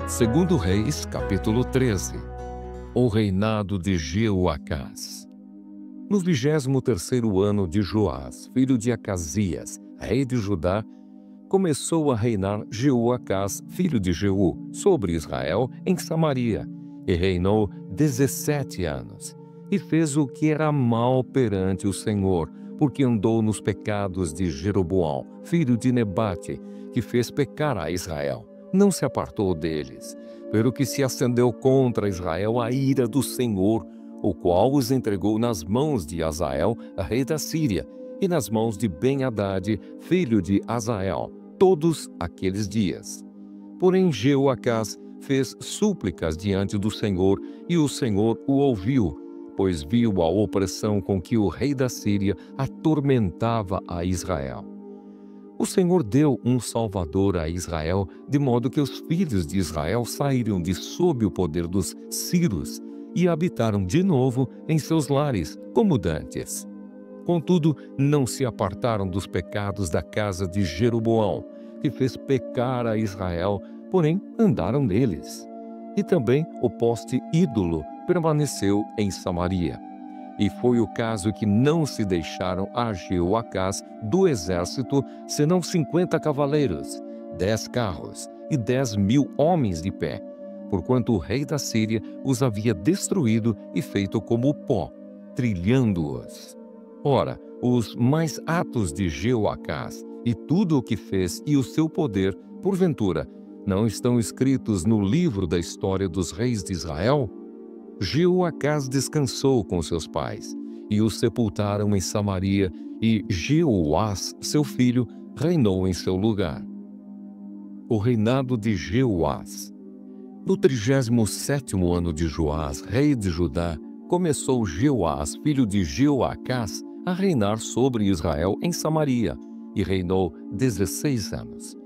Segundo Reis, capítulo 13. O reinado de Jeoacás. No 23º ano de Joás, filho de Acasias, rei de Judá, começou a reinar Jeoacás, filho de Jeú, sobre Israel em Samaria, e reinou 17 anos. E fez o que era mal perante o Senhor, porque andou nos pecados de Jeroboão, filho de Nebate, que fez pecar a Israel. Não se apartou deles, pelo que se acendeu contra Israel a ira do Senhor, o qual os entregou nas mãos de Hazael, rei da Síria, e nas mãos de Ben-Hadad, filho de Hazael, todos aqueles dias. Porém Jeoacás fez súplicas diante do Senhor, e o Senhor o ouviu, pois viu a opressão com que o rei da Síria atormentava a Israel. O Senhor deu um salvador a Israel, de modo que os filhos de Israel saíram de sob o poder dos sírios e habitaram de novo em seus lares, como dantes. Contudo, não se apartaram dos pecados da casa de Jeroboão, que fez pecar a Israel, porém andaram neles. E também o poste ídolo permaneceu em Samaria. E foi o caso que não se deixaram a Jeoacás do exército, senão 50 cavaleiros, 10 carros e 10.000 homens de pé, porquanto o rei da Síria os havia destruído e feito como pó, trilhando-os. Ora, os mais atos de Jeoacás e tudo o que fez e o seu poder, porventura, não estão escritos no livro da história dos reis de Israel? Jeoacás descansou com seus pais, e os sepultaram em Samaria, e Jeoás, seu filho, reinou em seu lugar. O reinado de Jeoás. No 37º ano de Joás, rei de Judá, começou Jeoás, filho de Jeoacás, a reinar sobre Israel em Samaria, e reinou 16 anos.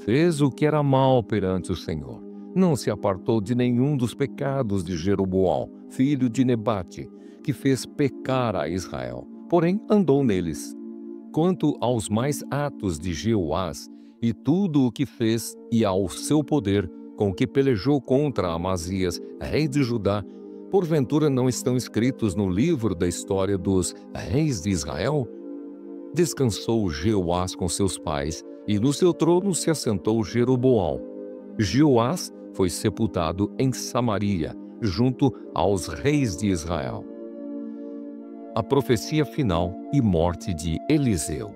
Fez o que era mal perante o Senhor. Não se apartou de nenhum dos pecados de Jeroboão, filho de Nebate, que fez pecar a Israel, porém andou neles. Quanto aos mais atos de Jeoás, e tudo o que fez, e ao seu poder, com que pelejou contra Amazias, rei de Judá, porventura não estão escritos no livro da história dos reis de Israel? Descansou Jeoás com seus pais, e no seu trono se assentou Jeroboão. Jeoás foi sepultado em Samaria, junto aos reis de Israel. A profecia final e morte de Eliseu.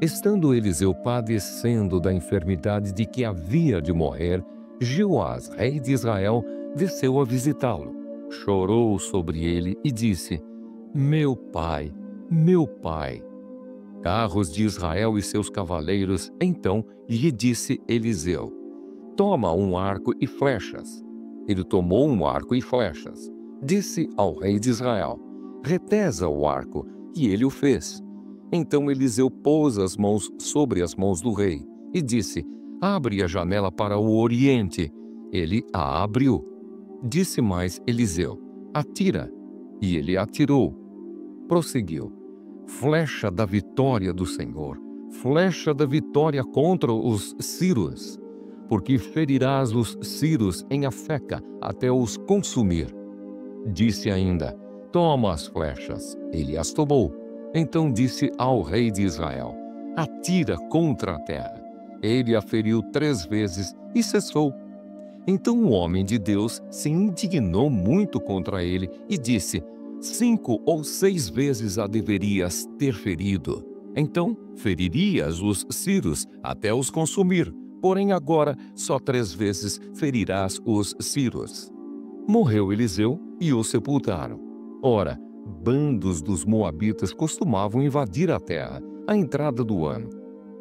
Estando Eliseu padecendo da enfermidade de que havia de morrer, Jeoás, rei de Israel, desceu a visitá-lo. Chorou sobre ele e disse: meu pai, carros de Israel e seus cavaleiros. Então lhe disse Eliseu: toma um arco e flechas. Ele tomou um arco e flechas. Disse ao rei de Israel: retesa o arco, e ele o fez. Então Eliseu pôs as mãos sobre as mãos do rei e disse: abre a janela para o oriente. Ele a abriu. Disse mais Eliseu: atira. E ele atirou. Prosseguiu: flecha da vitória do Senhor, flecha da vitória contra os sírios, porque ferirás os sírios em Afeca até os consumir. Disse ainda: toma as flechas. Ele as tomou. Então disse ao rei de Israel: atira contra a terra. Ele a feriu 3 vezes e cessou. Então o homem de Deus se indignou muito contra ele e disse: 5 ou 6 vezes a deverias ter ferido. Então feririas os sírios até os consumir. Porém agora só 3 vezes ferirás os sírios. Morreu Eliseu e o sepultaram. Ora, bandos dos moabitas costumavam invadir a terra à entrada do ano.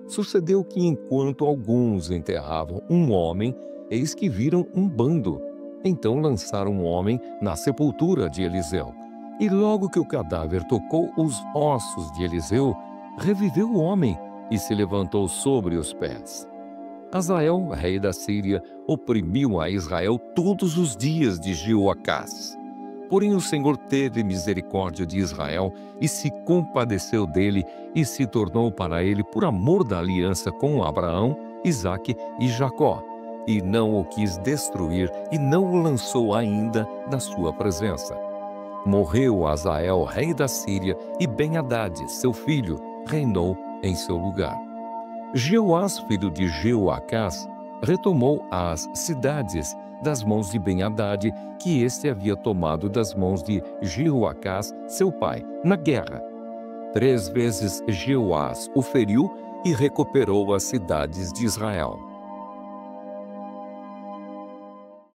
Sucedeu que enquanto alguns enterravam um homem, eis que viram um bando. Então lançaram um homem na sepultura de Eliseu. E logo que o cadáver tocou os ossos de Eliseu, reviveu o homem e se levantou sobre os pés. Hazael, rei da Síria, oprimiu a Israel todos os dias de Jeoacás. Porém o Senhor teve misericórdia de Israel e se compadeceu dele e se tornou para ele por amor da aliança com Abraão, Isaque e Jacó. e não o quis destruir e não o lançou ainda na sua presença. Morreu Azael, rei da Síria, e Ben-Hadad, seu filho, reinou em seu lugar. Jeoás, filho de Jeoacás, retomou as cidades das mãos de Ben-Hadad, que este havia tomado das mãos de Jeoacás, seu pai, na guerra. 3 vezes Jeoás o feriu e recuperou as cidades de Israel.